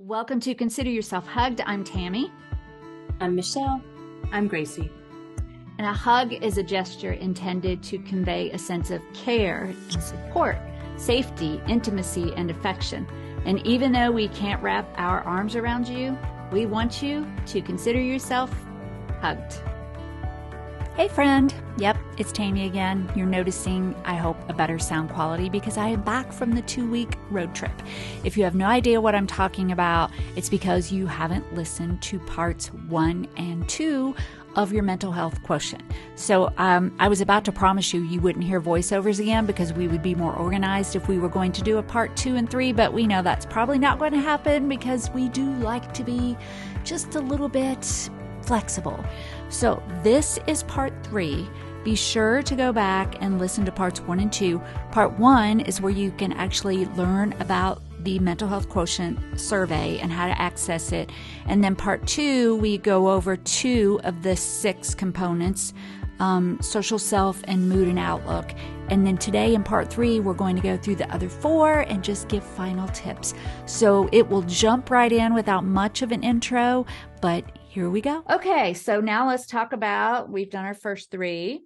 Welcome to Consider Yourself Hugged. I'm Tammy. I'm Michelle. I'm Gracie. And a hug is a gesture intended to convey a sense of care and support, safety, intimacy, and affection. And even though we can't wrap our arms around you, we want you to consider yourself hugged. Hey friend. Yep, it's Tammy again. You're noticing, I hope, a better sound quality because I am back from the 2-week road trip. If you have no idea what I'm talking about, it's because you haven't listened to parts 1 and 2 of your mental health quotient. So I was about to promise you wouldn't hear voiceovers again because we would be more organized if we were going to do a part 2 and 3, but we know that's probably not going to happen because we do like to be just a little bit flexible. So this is part 3. Be sure to go back and listen to parts 1 and 2. Part 1 is where you can actually learn about the mental health quotient survey and how to access it. And then part 2, we go over 2 of the 6 components, social self and mood and outlook. And then today in part 3, we're going to go through the other 4 and just give final tips. So it will jump right in without much of an intro, but here we go. Okay, so now let's talk about, we've done our first 3,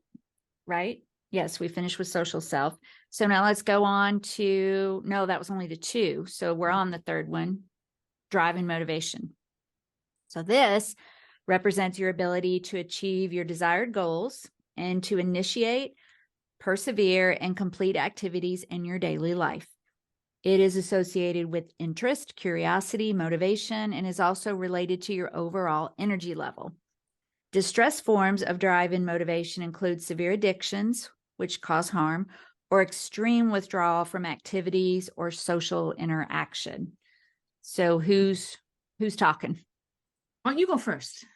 right? Yes, we finished with social self. So now let's go on to, no, that was only the 2. So we're on the 3rd one, drive and motivation. So this represents your ability to achieve your desired goals and to initiate, persevere, and complete activities in your daily life. It is associated with interest, curiosity, motivation, and is also related to your overall energy level. Distress forms of drive and motivation include severe addictions, which cause harm, or extreme withdrawal from activities or social interaction. So who's talking? Why don't you go first?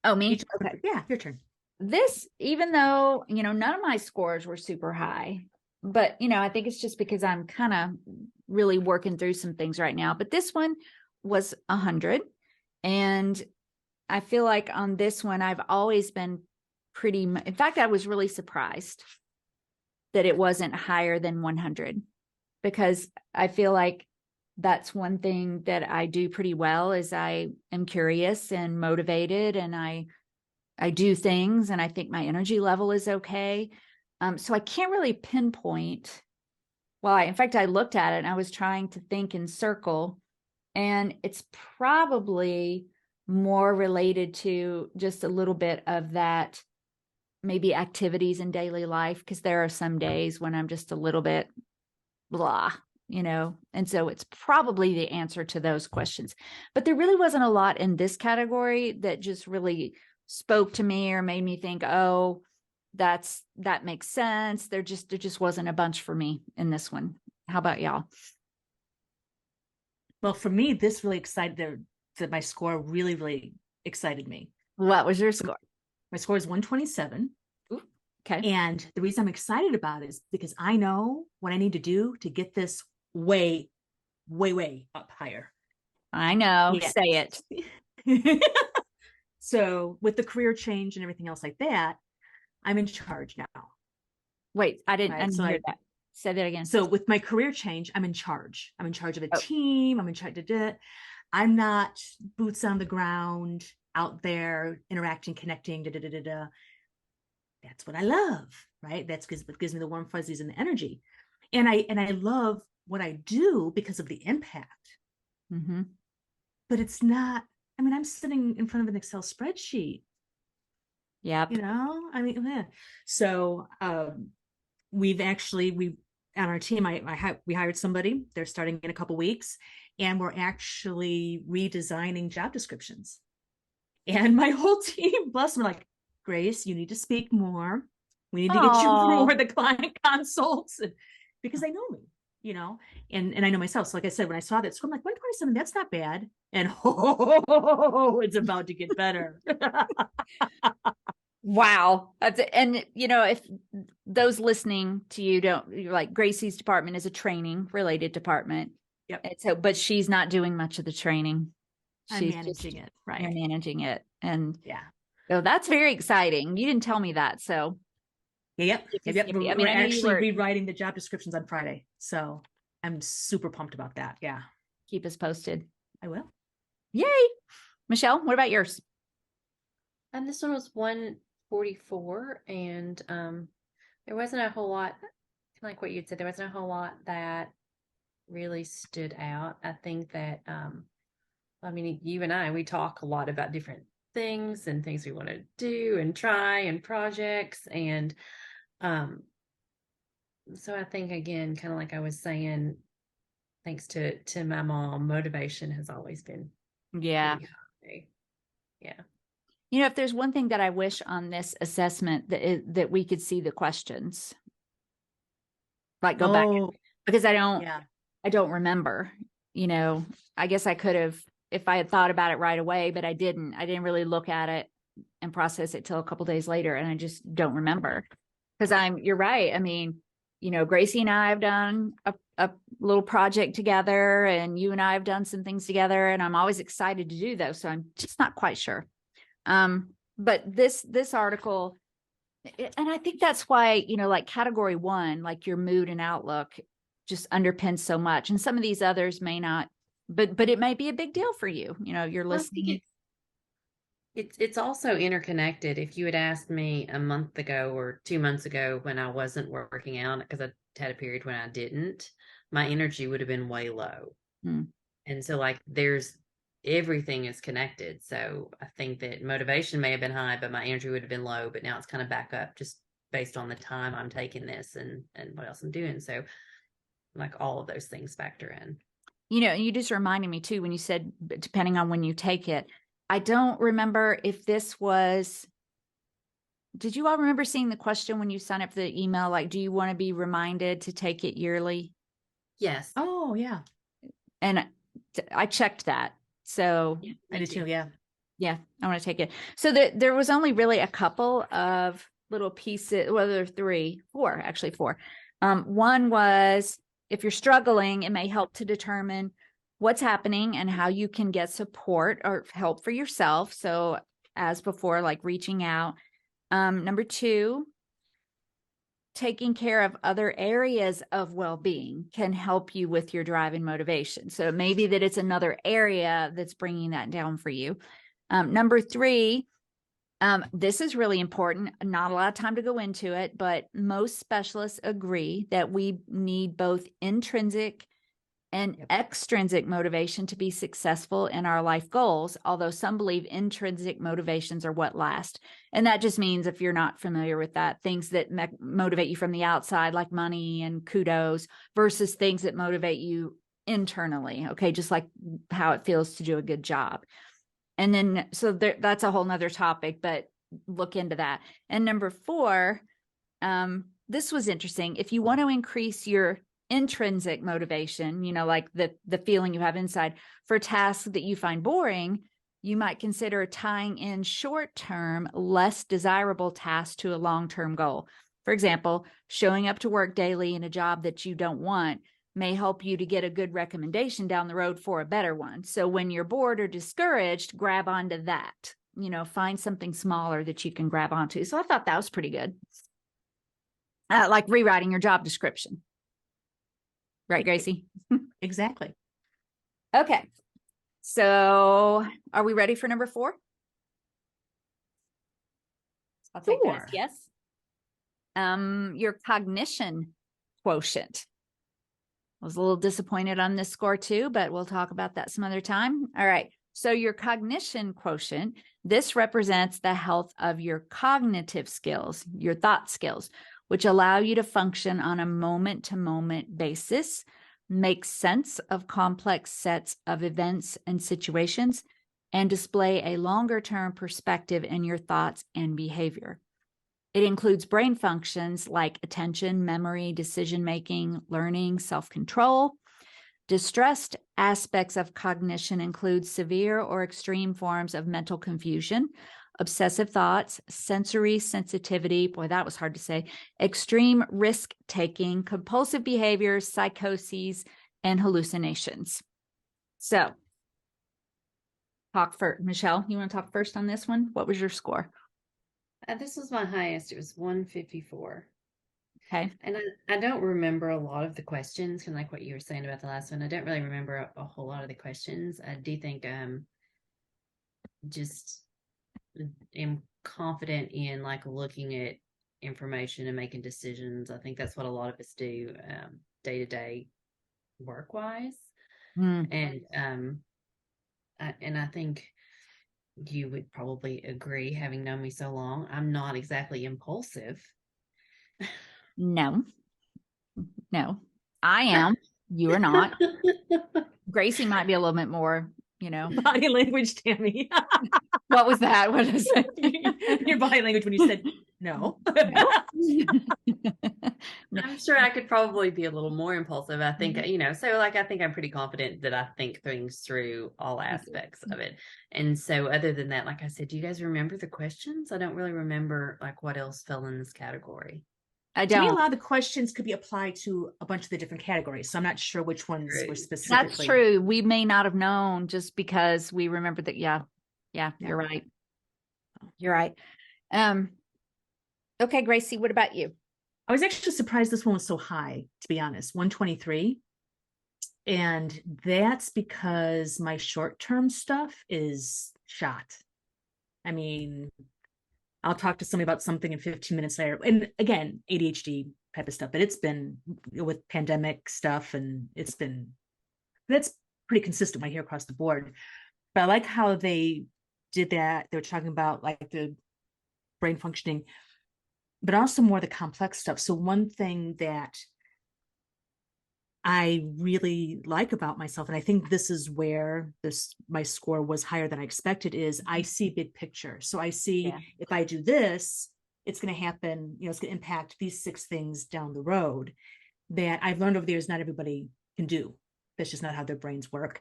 Oh, me? Okay. Yeah, your turn. This, even though, none of my scores were super high, but, I think it's just because I'm kind of really working through some things right now. But this one was 100. And I feel like on this one, I've always been in fact, I was really surprised that it wasn't higher than 100, because I feel like that's one thing that I do pretty well is I am curious and motivated, and I do things, and I think my energy level is okay. So I can't really pinpoint. Well, in fact, I looked at it and I was trying to think in circle, and it's probably more related to just a little bit of that, maybe activities in daily life, because there are some days when I'm just a little bit blah, and so it's probably the answer to those questions. But there really wasn't a lot in this category that just really spoke to me or made me think, oh, that makes sense. There just wasn't a bunch for me in this one. How about y'all? Well, for me, this really excited that my score really, really excited me. What was your score? My score is 127. Ooh, okay. And the reason I'm excited about it is because I know what I need to do to get this way, way, way up higher. I know. Yeah. Say it. So with the career change and everything else like that, I'm in charge now. Wait, I didn't hear that. Say that again. So with my career change, I'm in charge. I'm in charge of a team. I'm in charge of it. I'm not boots on the ground out there interacting, connecting. That's what I love, right? That's what gives me the warm fuzzies and the energy. And I love what I do because of the impact. Mm-hmm. But it's not, I'm sitting in front of an Excel spreadsheet. Yeah. So we on our team, we hired somebody. They're starting in a couple weeks, and we're actually redesigning job descriptions. And my whole team, bless them, are like, Grace, you need to speak more. We need to get you more the client consults, because they know me, and I know myself. So like I said, when I saw that, so I'm like, 127, that's not bad. And it's about to get better. Wow. And if those listening to you're like, Gracie's department is a training related department. Yep. And so, but she's not doing much of the training. She's managing it. Right. You're managing it. And yeah. So that's very exciting. You didn't tell me that. So yep. We're actually rewriting the job descriptions on Friday. So I'm super pumped about that. Yeah. Keep us posted. I will. Yay. Michelle, what about yours? And this one was 144, and there wasn't a whole lot, like what you'd said, there wasn't a whole lot that really stood out. I think that, I mean, you and I, we talk a lot about different things and things we want to do and try and projects. And so I think, again, kind of like I was saying, thanks to my mom, motivation has always been Yeah. pretty high. Yeah. You know, if there's one thing that I wish on this assessment that we could see the questions, like go back, because I don't remember, you know, I guess I could have, if I had thought about it right away, but I didn't really look at it and process it till a couple days later. And I just don't remember because you're right. I mean, you know, Gracie and I have done a little project together, and you and I have done some things together, and I'm always excited to do those. So I'm just not quite sure. But this article, and I think that's why, you know, like category 1, like your mood and outlook just underpins so much. And some of these others may not, but it may be a big deal for you. You know, you're listening. It's also interconnected. If you had asked me a month ago or 2 months ago when I wasn't working out, because I had a period when I didn't, my energy would have been way low. And so like everything is connected. So I think that motivation may have been high, but my energy would have been low, but now it's kind of back up just based on the time I'm taking this and what else I'm doing. So like all of those things factor in. You know, you just reminded me too, when you said, depending on when you take it, I don't remember if this was, did you all remember seeing the question when you sign up for the email? Like, do you want to be reminded to take it yearly? Yes. Oh, yeah. And I checked that. So yeah, I did too. Yeah. Yeah, I want to take it. So there was only really a couple of little pieces. Well, there were actually four. One was, if you're struggling, it may help to determine what's happening and how you can get support or help for yourself. So as before, like reaching out. Number 2, taking care of other areas of well-being can help you with your drive and motivation. So it may be that it's another area that's bringing that down for you. Number 3, this is really important. Not a lot of time to go into it, but most specialists agree that we need both intrinsic and extrinsic motivation to be successful in our life goals, although some believe intrinsic motivations are what last. And that just means, if you're not familiar with that, things that motivate you from the outside, like money and kudos, versus things that motivate you internally. Okay, just like how it feels to do a good job. And then, so that's a whole nother topic, but look into that. And number 4, this was interesting. If you want to increase your intrinsic motivation, you know, like the feeling you have inside for tasks that you find boring, you might consider tying in short-term, less desirable tasks to a long-term goal. For example, showing up to work daily in a job that you don't want may help you to get a good recommendation down the road for a better one. So when you're bored or discouraged, grab onto that. You know, find something smaller that you can grab onto. So I thought that was pretty good. Like rewriting your job description. Right, Gracie? Exactly. Okay. So are we ready for number 4? I'll take that. Yes. Your cognition quotient. I was a little disappointed on this score too, but we'll talk about that some other time. All right. So your cognition quotient, this represents the health of your cognitive skills, your thought skills, which allow you to function on a moment-to-moment basis, make sense of complex sets of events and situations, and display a longer-term perspective in your thoughts and behavior. It includes brain functions like attention, memory, decision-making, learning, self-control. Distressed aspects of cognition include severe or extreme forms of mental confusion, obsessive thoughts, sensory sensitivity, boy, that was hard to say, extreme risk-taking, compulsive behaviors, psychoses, and hallucinations. So, talk first. Michelle, you want to talk first on this one? What was your score? This was my highest. It was 154. Okay. And I don't remember a lot of the questions, kind of like what you were saying about the last one. I don't really remember a whole lot of the questions. I do think just am confident in like looking at information and making decisions. I think that's what a lot of us do day to day work wise. And I think you would probably agree, having known me so long, I'm not exactly impulsive. No, I am. You are not. Gracie might be a little bit more, Body language, Tammy. What was that? What is it? Your body language when you said no. I'm sure I could probably be a little more impulsive. I think, so like, I think I'm pretty confident that I think things through all aspects of it. And so other than that, like I said, do you guys remember the questions? I don't really remember like what else fell in this category. I To me, a don't. lot of the questions could be applied to a bunch of the different categories. So I'm not sure which ones True. were specifically. That's true. We may not have known just because we remembered that. Yeah, you're right. You're right. Okay, Gracie, what about you? I was actually surprised this one was so high, to be honest, 123. And that's because my short-term stuff is shot. I mean, I'll talk to somebody about something and 15 minutes later. And again, ADHD type of stuff, but it's been with pandemic stuff and that's pretty consistent right here across the board. But I like how they did that. They were talking about like the brain functioning, but also more the complex stuff. So one thing that I really like about myself, and I think this is where my score was higher than I expected, is I see big picture. So I see if I do this, it's going to happen, it's going to impact these 6 things down the road that I've learned over the years not everybody can do. That's just not how their brains work.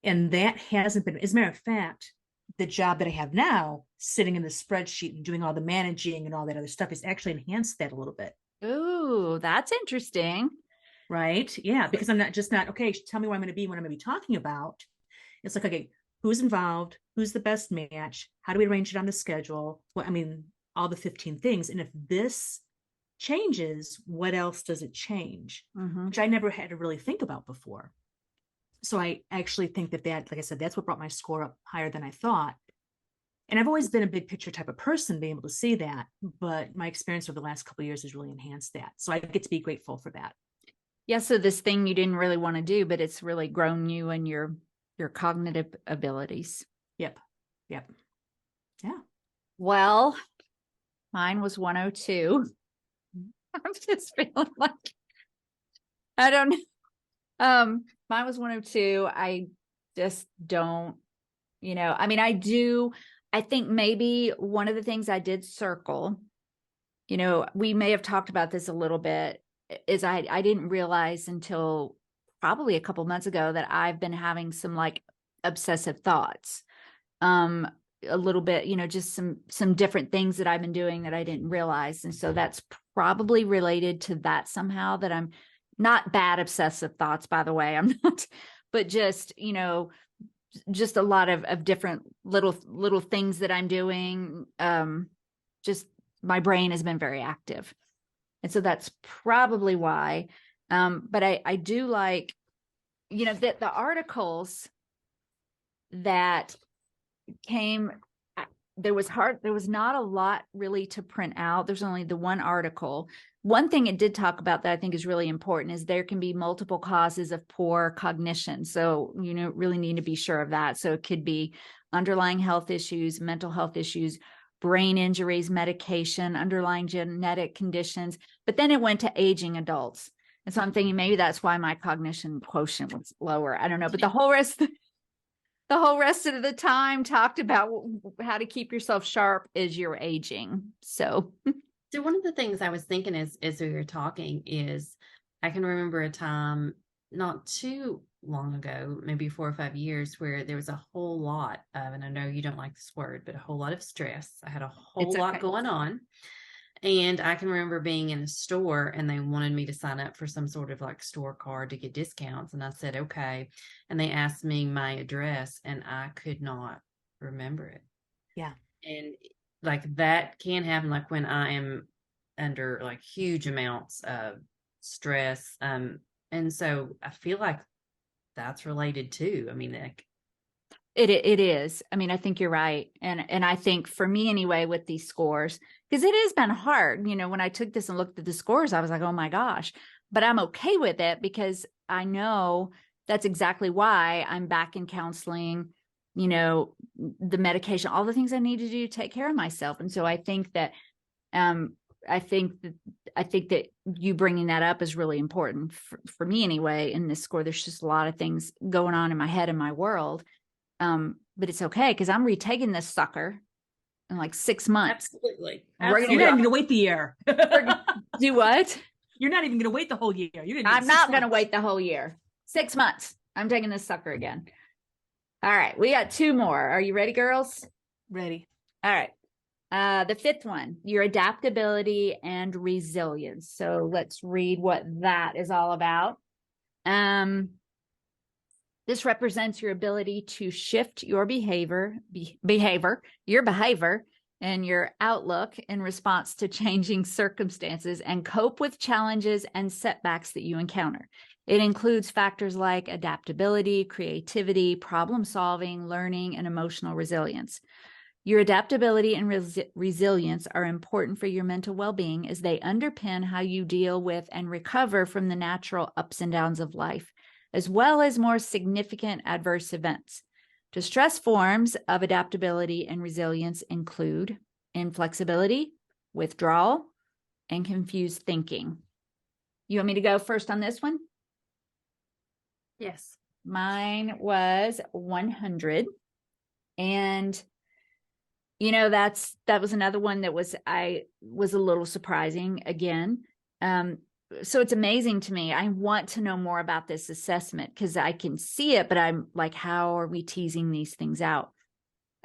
And that hasn't been, as a matter of fact, the job that I have now, sitting in the spreadsheet and doing all the managing and all that other stuff, has actually enhanced that a little bit. Ooh, that's interesting. Right. Yeah. Because I'm not, okay, tell me where I'm going to be, what I'm going to be talking about. It's like, okay, who's involved? Who's the best match? How do we arrange it on the schedule? Well, I mean, all the 15 things. And if this changes, what else does it change? Which I never had to really think about before. So I actually think that, like I said, that's what brought my score up higher than I thought. And I've always been a big picture type of person, being able to see that. But my experience over the last couple of years has really enhanced that. So I get to be grateful for that. Yeah. So this thing you didn't really want to do, but it's really grown you and your cognitive abilities. Yep. Yeah. Well, mine was 102. I'm just feeling like, I don't know. Mine was 102. I just don't, I mean, I think maybe one of the things I did circle, we may have talked about this a little bit, is I didn't realize until probably a couple months ago that I've been having some like obsessive thoughts, a little bit, just some different things that I've been doing that I didn't realize. And so that's probably related to that somehow, that I'm not bad obsessive thoughts, by the way, I'm not, but just, just a lot of different little things that I'm doing. Just my brain has been very active. And so that's probably why. But I do like, that the articles that came, there was not a lot really to print out. There's only the one article. One thing it did talk about that I think is really important is there can be multiple causes of poor cognition. So, really need to be sure of that. So it could be underlying health issues, mental health issues, brain injuries, medication, underlying genetic conditions. But then it went to aging adults. And so I'm thinking maybe that's why my cognition quotient was lower. I don't know. But the whole rest of the time talked about how to keep yourself sharp as you're aging. So one of the things I was thinking as we were talking is I can remember a time not too long ago, maybe 4 or 5 years, where there was a whole lot of, and I know you don't like this word, but a whole lot of stress. I had a whole lot going on. And I can remember being in a store and they wanted me to sign up for some sort of like store card to get discounts. And I said, okay. And they asked me my address and I could not remember it. Yeah. And like that can happen like when I am under like huge amounts of stress. And so I feel like that's related too. I mean, like It is. I mean, I think you're right. And I think for me anyway, with these scores, because it has been hard, when I took this and looked at the scores, I was like, oh my gosh, but I'm okay with it because I know that's exactly why I'm back in counseling, the medication, all the things I need to do to take care of myself. And so I think that, I think that you bringing that up is really important for me anyway. In this score, there's just a lot of things going on in my head and my world. But it's okay because I'm retaking this sucker in like 6 months. Absolutely. You're not even going to wait the year. Do what? You're not even going to wait the whole year. I'm not going to wait the whole year. 6 months. I'm taking this sucker again. All right. We got 2 more. Are you ready, girls? Ready. All right. The 5th one, your adaptability and resilience. So let's read what that is all about. This represents your ability to shift your behavior, and your outlook in response to changing circumstances and cope with challenges and setbacks that you encounter. It includes factors like adaptability, creativity, problem solving, learning, and emotional resilience. Your adaptability and resilience are important for your mental well-being as they underpin how you deal with and recover from the natural ups and downs of life, as well as more significant adverse events. Distress forms of adaptability and resilience include inflexibility, withdrawal, and confused thinking. You want me to go first on this one? Yes. Mine was 100. And that was another one that was a little surprising again. So it's amazing to me. I want to know more about this assessment because I can see it, but I'm like, how are we teasing these things out?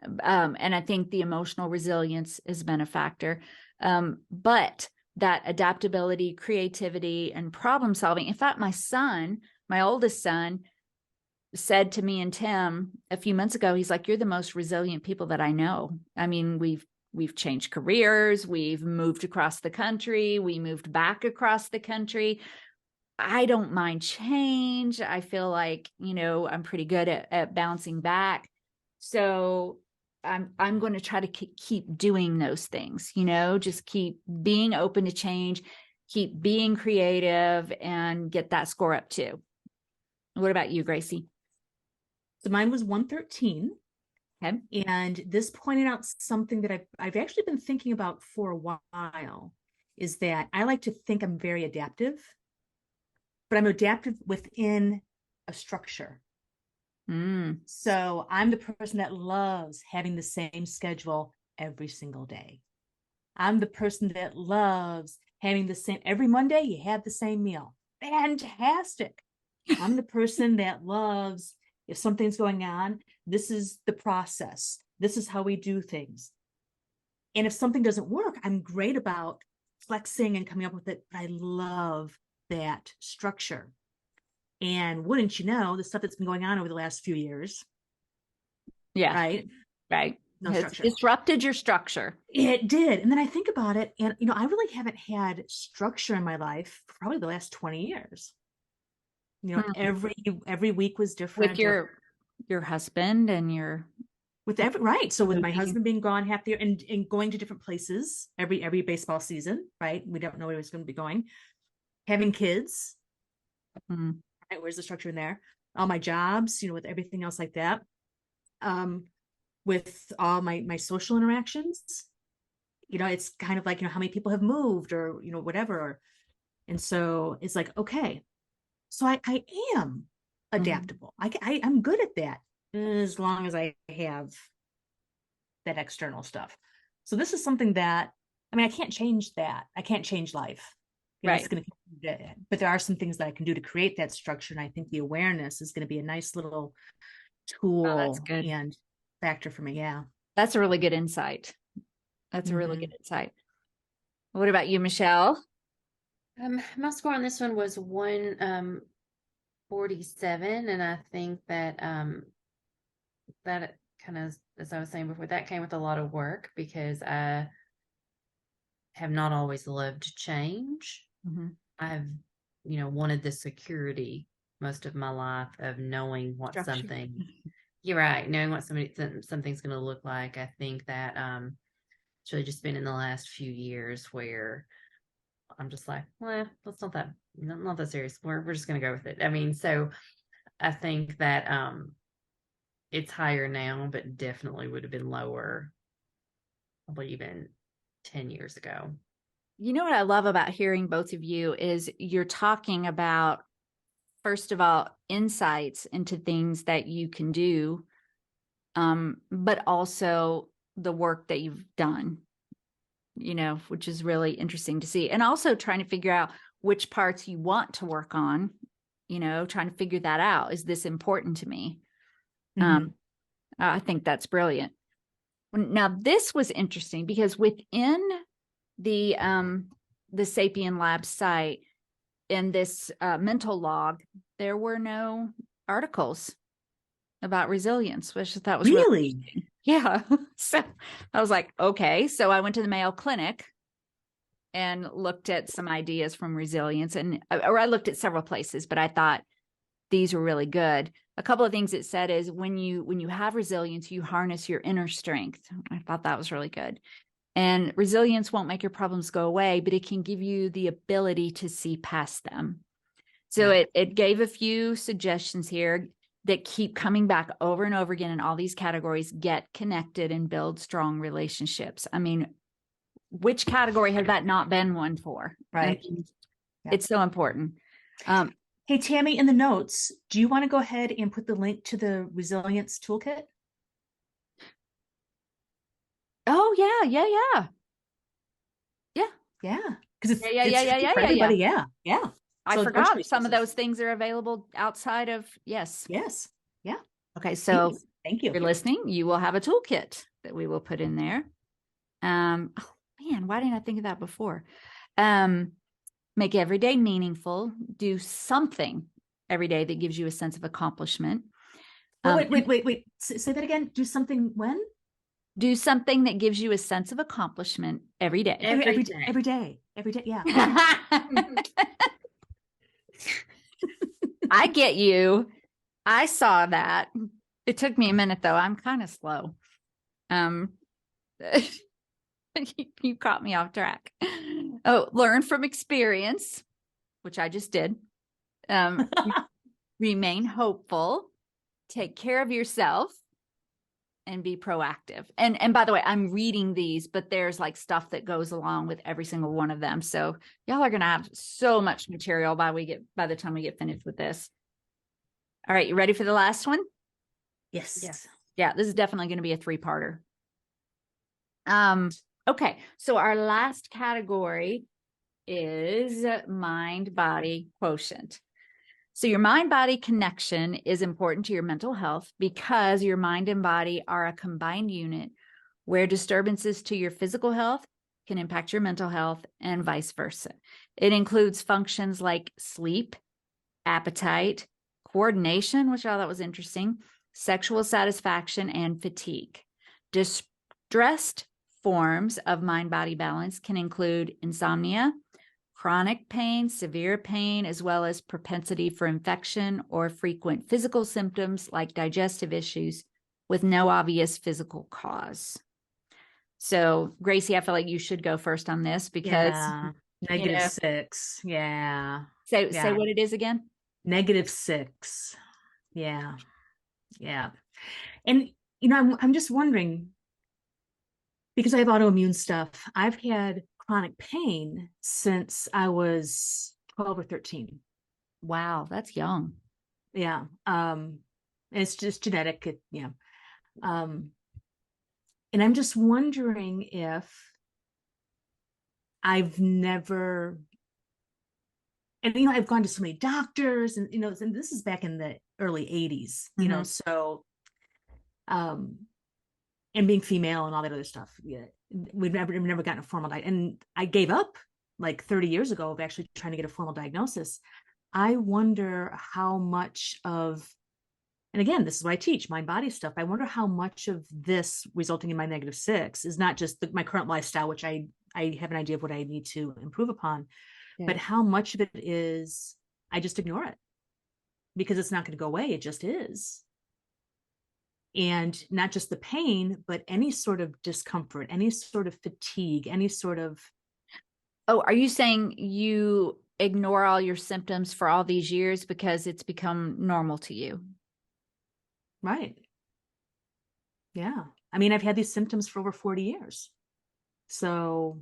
And I think the emotional resilience has been a factor. But that adaptability, creativity, and problem solving. In fact, my oldest son, said to me and Tim a few months ago, he's like, you're the most resilient people that I know. I mean, we've changed careers. We've moved across the country. We moved back across the country. I don't mind change. I feel like, I'm pretty good at bouncing back. So I'm going to try to keep doing those things, just keep being open to change, keep being creative, and get that score up too. What about you, Gracie? So mine was 113. Okay. And this pointed out something that I've actually been thinking about for a while, is that I like to think I'm very adaptive, but I'm adaptive within a structure. So I'm the person that loves having the same schedule every single day. I'm the person that loves having the same, every Monday you have the same meal. Fantastic. I'm the person that loves, if something's going on, this is the process. This is how we do things. And if something doesn't work, I'm great about flexing and coming up with it. But I love that structure. And wouldn't you know, the stuff that's been going on over the last few years. Yeah. Right. No structure. Disrupted your structure. It did. And then I think about it, and I really haven't had structure in my life for probably the last 20 years. Every week was different. With your husband and your right. So with my husband being gone half the year and going to different places every baseball season, right? We don't know where he's going to be going. Having kids, right? Where's the structure in there? All my jobs, with everything else like that. With all my social interactions, it's kind of like, how many people have moved or, whatever. And so it's like, okay, so I am adaptable. I'm good at that as long as I have that external stuff. So this is something that, I can't change that. I can't change life. Right. It's going to, but there are some things that I can do to create that structure. And I think the awareness is going to be a nice little tool and factor for me. Yeah. That's a really good insight. That's a really good insight. What about you, Michelle? My score on this one was 147, and I think that that kind of, as I was saying before, that came with a lot of work because I have not always loved change. I've wanted the security most of my life of knowing what something You're right. Knowing what something's going to look like, I think that it's really just been in the last few years where I'm just like, well, that's not that serious. We're just going to go with it. I mean, so I think that it's higher now, but definitely would have been lower, probably even 10 years ago. You know what I love about hearing both of you is you're talking about, first of all, insights into things that you can do, but also the work that you've done, which is really interesting to see. And also trying to figure out which parts you want to work on, trying to figure that out. Is this important to me? I think that's brilliant. Now, this was interesting because within the Sapien Labs site, in this mental log, there were no articles about resilience, which I thought was really yeah. So I was like, okay. So I went to the Mayo Clinic and looked at some ideas from resilience, or I looked at several places, but I thought these were really good. A couple of things it said is when you have resilience, you harness your inner strength. I thought that was really good. And resilience won't make your problems go away, but it can give you the ability to see past them. So it gave a few suggestions here that keep coming back over and over again in all these categories. Get connected and build strong relationships. I mean, which category has that not been one for? Right. I mean, it's so important. Hey, Tammy, in the notes, do you want to go ahead and put the link to the resilience toolkit? Oh, yeah. Because it's Yeah. for everybody. Yeah. I So forgot some of those things are available outside of, yes. Yeah. Okay, so thank you. If you're listening, you will have a toolkit that we will put in there. Oh man, why didn't I think of that before? Make every day meaningful. Do something every day that gives you a sense of accomplishment. Wait. Say that again. Do something when? Do something that gives you a sense of accomplishment every day. Every day. Yeah. I get you. I saw that. It took me a minute though. I'm kind of slow. You caught me off track. Oh, learn from experience, which I just did. Remain hopeful. Take care of yourself. And be proactive. And by the way, I'm reading these, but there's like stuff that goes along with every single one of them. So y'all are going to have so much material by the time we get finished with this. All right. You ready for the last one? Yes. Yeah. This is definitely going to be a 3-parter. Okay. So our last category is mind-body quotient. So your mind-body connection is important to your mental health because your mind and body are a combined unit where disturbances to your physical health can impact your mental health and vice versa. It includes functions like sleep, appetite, coordination, which I thought was interesting, sexual satisfaction, and fatigue. Distressed forms of mind-body balance can include insomnia, chronic pain, severe pain, as well as propensity for infection or frequent physical symptoms like digestive issues with no obvious physical cause. So, Gracie, I feel like you should go first on this because -6. Yeah. Say what it is again. -6. Yeah. And I'm just wondering, because I have autoimmune stuff, I've had chronic pain since I was 12 or 13. Wow, that's young. Yeah. It's just genetic. And I'm just wondering if I've never, and I've gone to so many doctors, and and this is back in the early 80s, so and being female and all that other stuff. Yeah, we've never gotten a formal diagnosis, and I gave up like 30 years ago of actually trying to get a formal diagnosis. I wonder how much of, and again, this is what I teach, mind body stuff. I wonder how much of this resulting in my -6 is not just my current lifestyle, which I have an idea of what I need to improve upon, but how much of it is I just ignore it because it's not going to go away. It just is. And not just the pain, but any sort of discomfort, any sort of fatigue, any sort of. Oh, are you saying you ignore all your symptoms for all these years because it's become normal to you? Right. Yeah. I mean, I've had these symptoms for over 40 years. So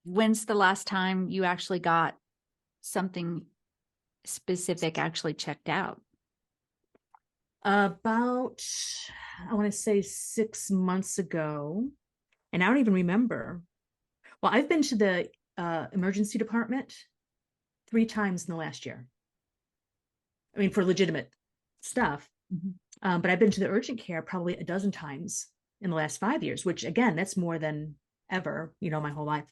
when's the last time you actually got something specific actually checked out? About, I want to say 6 months ago. And I don't even remember. Well, I've been to the emergency department 3 times in the last year. I mean, for legitimate stuff. Mm-hmm. But I've been to the urgent care probably a dozen times in the last 5 years, which again, that's more than ever, my whole life.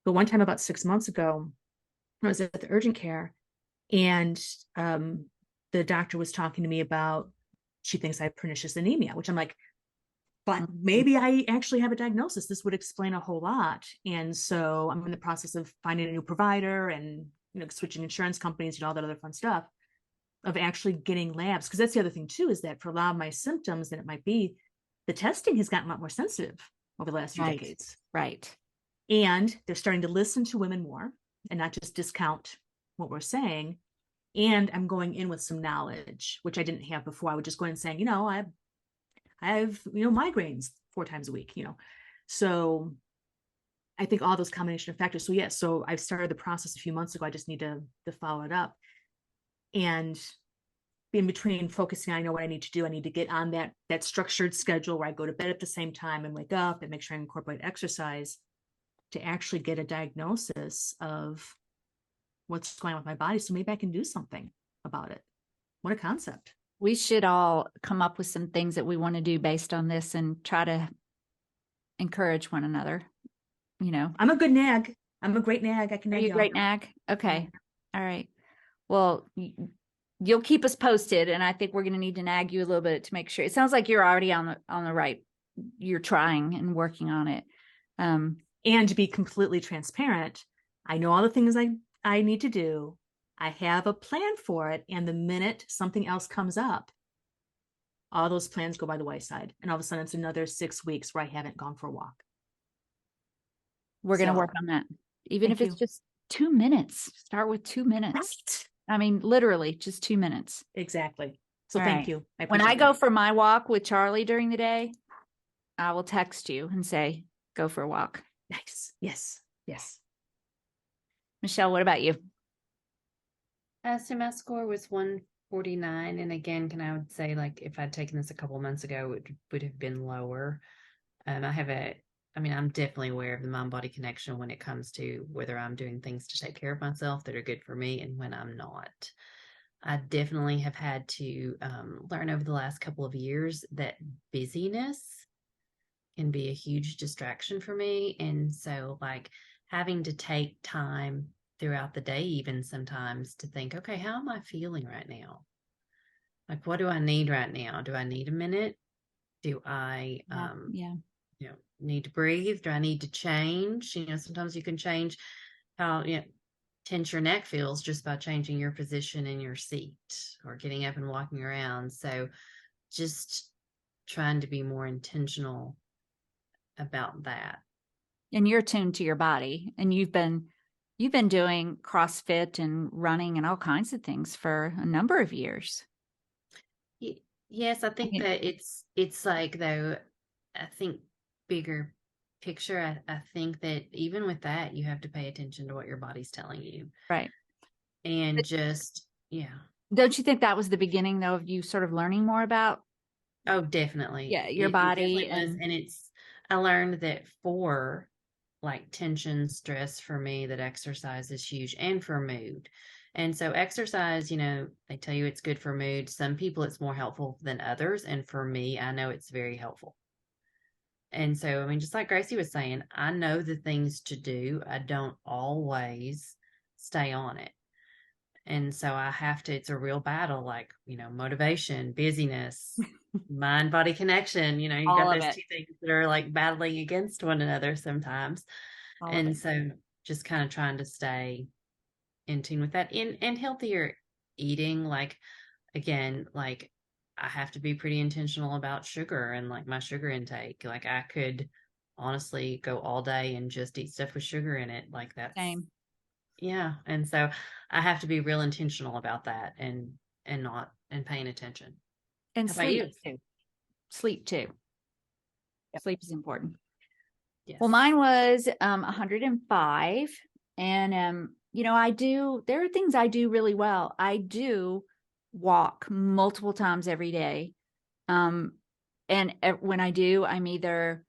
But one time about 6 months ago, I was at the urgent care, and the doctor was talking to me about, she thinks I have pernicious anemia, which I'm like, but maybe I actually have a diagnosis. This would explain a whole lot. And so I'm in the process of finding a new provider and, switching insurance companies and all that other fun stuff of actually getting labs. Because that's the other thing too, is that for a lot of my symptoms, that it might be, the testing has gotten a lot more sensitive over the last few decades. Right. And they're starting to listen to women more and not just discount what we're saying. And I'm going in with some knowledge, which I didn't have before. I would just go in saying, I have, migraines 4 times a week, So I think all those combination of factors. So yes, so I've started the process a few months ago. I just need to follow it up. And in between focusing, I know what I need to do. I need to get on that structured schedule where I go to bed at the same time and wake up and make sure I incorporate exercise to actually get a diagnosis of what's going on with my body. So maybe I can do something about it. What a concept. We should all come up with some things that we want to do based on this and try to encourage one another. I'm a good nag. I'm a great nag. I can nag. Are you a great nag? Okay. All right. Well, you'll keep us posted, and I think we're going to need to nag you a little bit to make sure. It sounds like you're already on the right. You're trying and working on it. And to be completely transparent, I know all the things I need to do. I have a plan for it. And the minute something else comes up, all those plans go by the wayside. And all of a sudden it's another 6 weeks where I haven't gone for a walk. We're going to work on that. Even if it's just 2 minutes, start with 2 minutes. Right. I mean, literally just 2 minutes. Exactly. So thank you. When I go for my walk with Charlie during the day, I will text you and say, go for a walk. Nice. Yes. Yes. Michelle, what about you? So my score was 149. And again, I would say, like, if I'd taken this a couple months ago, it would have been lower. I'm definitely aware of the mind-body connection when it comes to whether I'm doing things to take care of myself that are good for me and when I'm not. I definitely have had to learn over the last couple of years that busyness can be a huge distraction for me. And so, like, having to take time throughout the day, even sometimes, to think, okay, how am I feeling right now? Like, what do I need right now? Do I need a minute? Do I need to breathe? Do I need to change? Sometimes you can change how tense your neck feels just by changing your position in your seat or getting up and walking around. So just trying to be more intentional about that. And you're tuned to your body, and you've been doing CrossFit and running and all kinds of things for a number of years. Yes, I think that it's like, though, I think bigger picture, I think that even with that, you have to pay attention to what your body's telling you. Right. And just, Don't you think that was the beginning, though, of you sort of learning more about? Oh, definitely. Yeah, your body. And I learned that for like tension, stress, for me, that exercise is huge, and for mood. And so exercise, they tell you it's good for mood. Some people it's more helpful than others. And for me, I know it's very helpful. And so, just like Gracie was saying, I know the things to do. I don't always stay on it. And so I have to, it's a real battle, like, motivation, busyness, mind body connection, you got those two things that are like battling against one another sometimes. And so just kind of trying to stay in tune with that, and healthier eating. Like, again, like, I have to be pretty intentional about sugar and like my sugar intake. Like I could honestly go all day and just eat stuff with sugar in it. Like that's Same. yeah. And so I have to be real intentional about that and not and paying attention. And How about sleep you? too. Sleep too. Sleep is important. Yes. Well, mine was 105. And you know, there are things I do really well. I do walk multiple times every day. And when I do, I'm either,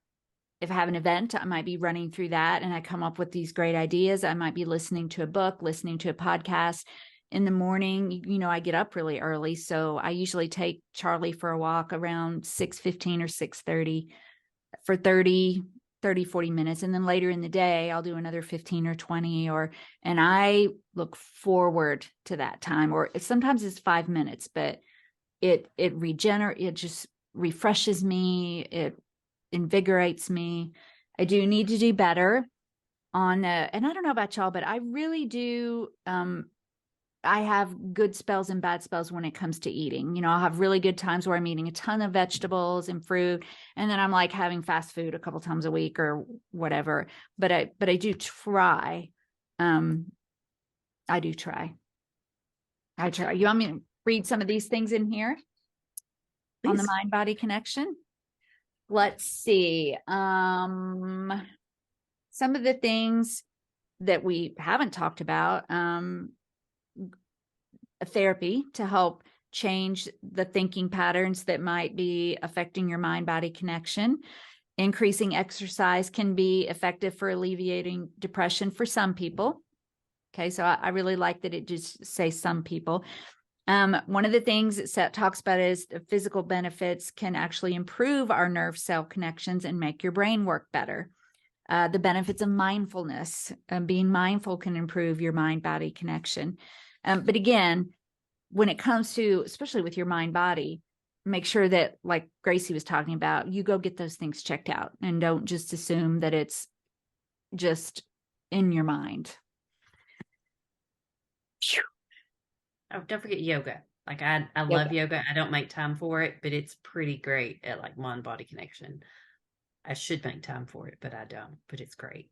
if I have an event, I might be running through that and I come up with these great ideas. I might be listening to a book, listening to a podcast. In the morning, you know, I get up really early. So I usually take Charlie for a walk around 6:15 or 6:30 for 40 minutes. And then later in the day, I'll do another 15 or 20 and I look forward to that time. Or sometimes it's 5 minutes, but it just refreshes me. It invigorates me. I do need to do better on and I don't know about y'all, but I really do. I have good spells and bad spells when it comes to eating. You know, I'll have really good times where I'm eating a ton of vegetables and fruit, and then I'm like having fast food a couple times a week or whatever. But I do try. I do try. I try. You want me to read some of these things in here? Please. On the mind-body connection? Let's see. Some of the things that we haven't talked about. Therapy to help change the thinking patterns that might be affecting your mind-body connection. Increasing exercise can be effective for alleviating depression for some people. Okay, so I really like that it just says some people. One of the things it talks about is the physical benefits can actually improve our nerve cell connections and make your brain work better. The benefits of mindfulness, being mindful can improve your mind-body connection. But again, when it comes to, especially with your mind body, make sure that, like Gracie was talking about, you go get those things checked out and don't just assume that it's just in your mind. Oh, don't forget yoga. Like I love yoga. I don't make time for it, but it's pretty great at like mind body connection. I should make time for it, but I don't. But it's great.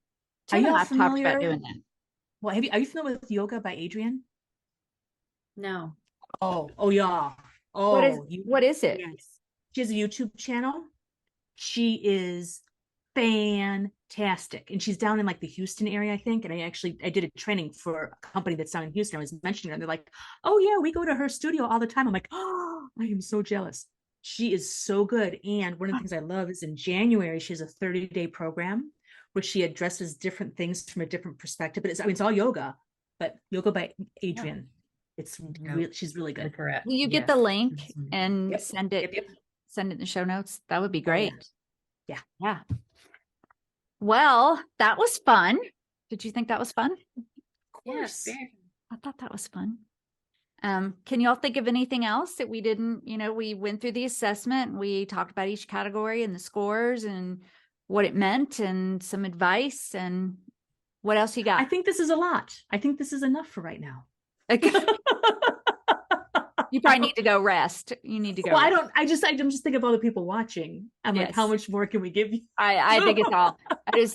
Are you I've familiar? talked about doing that. Well, are you familiar with Yoga by Adrienne? No. Oh yeah. Oh, what is it? Yes. She has a YouTube channel. She is fantastic, and she's down in like the Houston area, I think. And I did a training for a company that's down in Houston. I was mentioning her, and they're like, "Oh yeah, we go to her studio all the time." I'm like, "Oh, I am so jealous." She is so good. And one of the things I love is in January she has a 30-day program where she addresses different things from a different perspective. But it's all yoga, but Yoga by Adrienne. She's really good. Will you get the link and send it in the show notes? That would be great. Oh, yeah. Well, that was fun. Did you think that was fun? Of course. Yes. I thought that was fun. Can y'all think of anything else that we didn't, we went through the assessment, we talked about each category and the scores and what it meant and some advice, and what else you got? I think this is a lot. I think this is enough for right now. You probably need to go rest. You need to go. Well, I'm just thinking of other people watching. I'm like, how much more can we give you? I think it's all.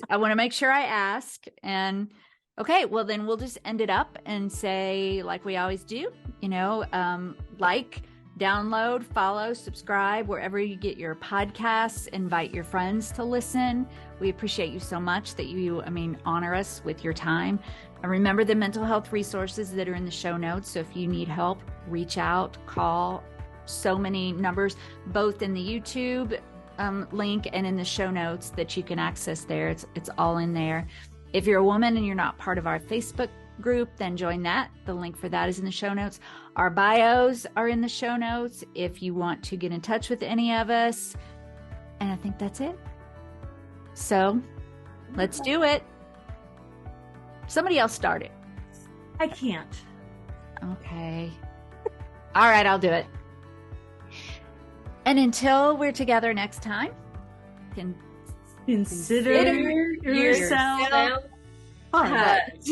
I want to make sure I ask. And okay, well then we'll just end it up and say, like we always do, like, download, follow, subscribe wherever you get your podcasts. Invite your friends to listen. We appreciate you so much that you honor us with your time. And remember the mental health resources that are in the show notes. So if you need help, reach out, call. So many numbers, both in the YouTube link and in the show notes that you can access there. It's all in there. If you're a woman and you're not part of our Facebook group, then join that. The link for that is in the show notes. Our bios are in the show notes if you want to get in touch with any of us. And I think that's it. So let's do it. Somebody else start it. I can't. Okay. All right, I'll do it. And until we're together next time, consider yourself touched.